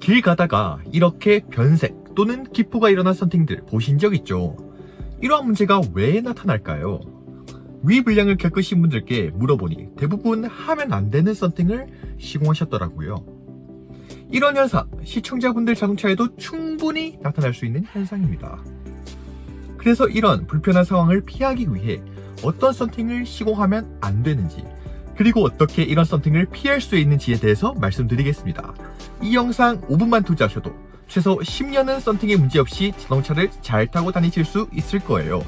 길 가다가 이렇게 변색 또는 기포가 일어난 썬팅들 보신 적 있죠? 이러한 문제가 왜 나타날까요? 위 불량을 겪으신 분들께 물어보니 대부분 하면 안 되는 썬팅을 시공하셨더라고요. 이런 현상, 시청자분들 자동차에도 충분히 나타날 수 있는 현상입니다. 그래서 이런 불편한 상황을 피하기 위해 어떤 썬팅을 시공하면 안 되는지, 그리고 어떻게 이런 썬팅을 피할 수 있는지에 대해서 말씀드리겠습니다. 이 영상 5분만 투자하셔도 최소 10년은 썬팅에 문제없이 자동차를 잘 타고 다니실 수 있을 거예요.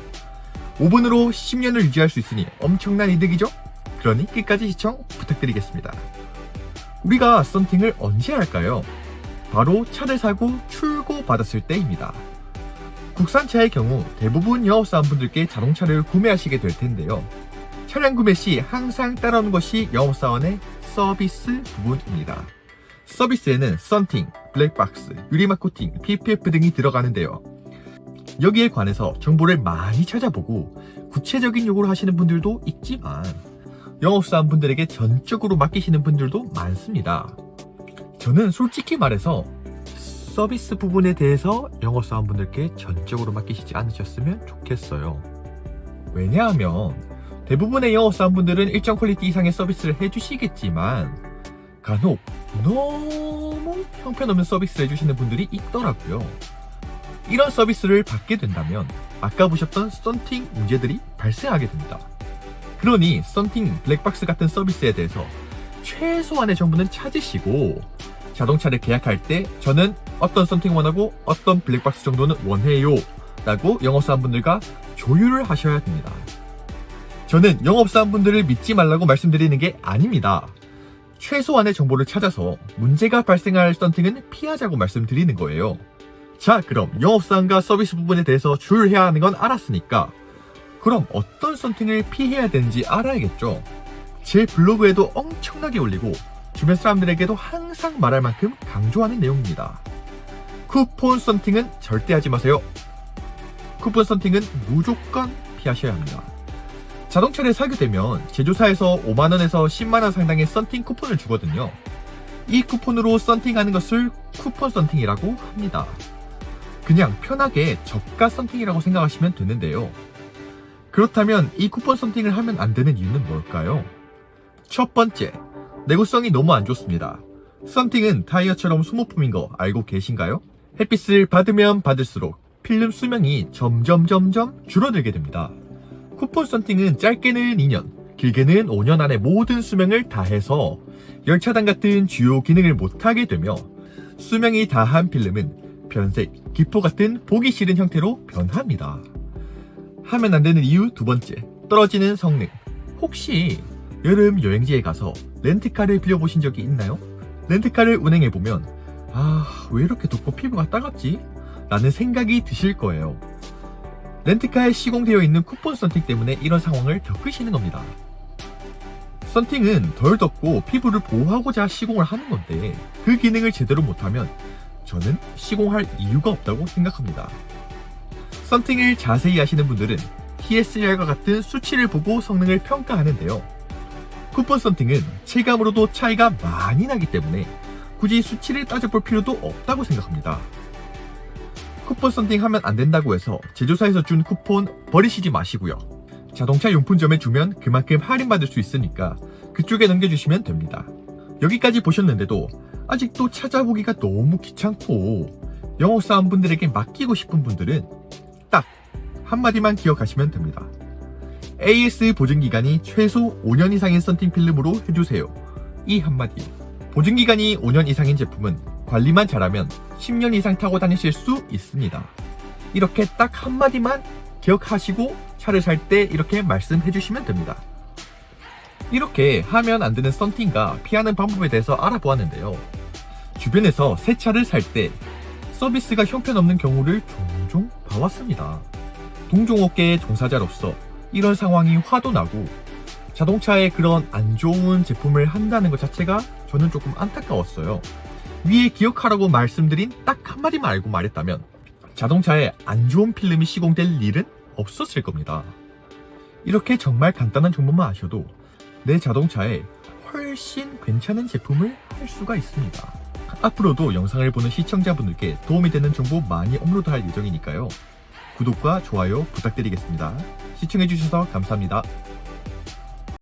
5분으로 10년을 유지할 수 있으니 엄청난 이득이죠? 그러니 끝까지 시청 부탁드리겠습니다. 우리가 썬팅을 언제 할까요? 바로 차를 사고 출고받았을 때입니다. 국산차의 경우 대부분 영업사원분들께 자동차를 구매하시게 될 텐데요. 차량 구매 시 항상 따라오는 것이 영업사원의 서비스 부분입니다. 서비스에는 썬팅, 블랙박스, 유리막 코팅, PPF 등이 들어가는데요. 여기에 관해서 정보를 많이 찾아보고 구체적인 요구를 하시는 분들도 있지만 영업사원분들에게 전적으로 맡기시는 분들도 많습니다. 저는 솔직히 말해서 서비스 부분에 대해서 영업사원분들께 전적으로 맡기시지 않으셨으면 좋겠어요. 왜냐하면 대부분의 영업사원분들은 일정 퀄리티 이상의 서비스를 해주시겠지만 간혹 너무 형편없는 서비스를 해주시는 분들이 있더라고요. 이런 서비스를 받게 된다면 아까 보셨던 썬팅 문제들이 발생하게 됩니다. 그러니 썬팅, 블랙박스 같은 서비스에 대해서 최소한의 정보는 찾으시고 자동차를 계약할 때 저는 어떤 썬팅 원하고 어떤 블랙박스 정도는 원해요 라고 영업사원분들과 조율을 하셔야 됩니다. 저는 영업사원분들을 믿지 말라고 말씀드리는 게 아닙니다. 최소한의 정보를 찾아서 문제가 발생할 썬팅은 피하자고 말씀드리는 거예요. 자, 그럼 영업사원과 서비스 부분에 대해서 조율해야 하는 건 알았으니까 그럼 어떤 썬팅을 피해야 되는지 알아야겠죠. 제 블로그에도 엄청나게 올리고 주변 사람들에게도 항상 말할 만큼 강조하는 내용입니다. 쿠폰 썬팅은 절대 하지 마세요. 쿠폰 썬팅은 무조건 피하셔야 합니다. 자동차를 사게 되면 제조사에서 5만원에서 10만원 상당의 썬팅 쿠폰을 주거든요. 이 쿠폰으로 썬팅하는 것을 쿠폰 썬팅이라고 합니다. 그냥 편하게 저가 썬팅이라고 생각하시면 되는데요. 그렇다면 이 쿠폰 썬팅을 하면 안 되는 이유는 뭘까요? 첫 번째, 내구성이 너무 안 좋습니다. 썬팅은 타이어처럼 소모품인 거 알고 계신가요? 햇빛을 받으면 받을수록 필름 수명이 점점 줄어들게 됩니다. 쿠폰 썬팅은 짧게는 2년, 길게는 5년 안에 모든 수명을 다해서 열차단 같은 주요 기능을 못하게 되며 수명이 다한 필름은 변색, 기포 같은 보기 싫은 형태로 변합니다. 하면 안 되는 이유 두 번째, 떨어지는 성능. 혹시 여름 여행지에 가서 렌트카를 빌려보신 적이 있나요? 렌트카를 운행해보면 왜 이렇게 덥고 피부가 따갑지? 라는 생각이 드실 거예요. 렌트카에 시공되어 있는 쿠폰 썬팅 때문에 이런 상황을 겪으시는 겁니다. 썬팅은 덜 덥고 피부를 보호하고자 시공을 하는 건데 그 기능을 제대로 못하면 저는 시공할 이유가 없다고 생각합니다. 썬팅을 자세히 하시는 분들은 TSR과 같은 수치를 보고 성능을 평가하는데요. 쿠폰 썬팅은 체감으로도 차이가 많이 나기 때문에 굳이 수치를 따져볼 필요도 없다고 생각합니다. 쿠폰 썬팅 하면 안 된다고 해서 제조사에서 준 쿠폰 버리시지 마시고요. 자동차 용품점에 주면 그만큼 할인받을 수 있으니까 그쪽에 넘겨주시면 됩니다. 여기까지 보셨는데도 아직도 찾아보기가 너무 귀찮고 영업사원분들에게 맡기고 싶은 분들은 딱 한마디만 기억하시면 됩니다. AS 보증기간이 최소 5년 이상인 썬팅 필름으로 해주세요. 이 한마디. 보증기간이 5년 이상인 제품은 관리만 잘하면 10년 이상 타고 다니실 수 있습니다. 이렇게 딱 한마디만 기억하시고 차를 살 때 이렇게 말씀해 주시면 됩니다. 이렇게 하면 안 되는 썬팅과 피하는 방법에 대해서 알아보았는데요. 주변에서 새 차를 살 때 서비스가 형편없는 경우를 종종 봐왔습니다. 동종업계의 종사자로서 이런 상황이 화도 나고 자동차에 그런 안 좋은 제품을 한다는 것 자체가 저는 조금 안타까웠어요. 위에 기억하라고 말씀드린 딱 한마디만 알고 말했다면 자동차에 안 좋은 필름이 시공될 일은 없었을 겁니다. 이렇게 정말 간단한 정보만 아셔도 내 자동차에 훨씬 괜찮은 제품을 할 수가 있습니다. 앞으로도 영상을 보는 시청자분들께 도움이 되는 정보 많이 업로드할 예정이니까요. 구독과 좋아요 부탁드리겠습니다. 시청해주셔서 감사합니다.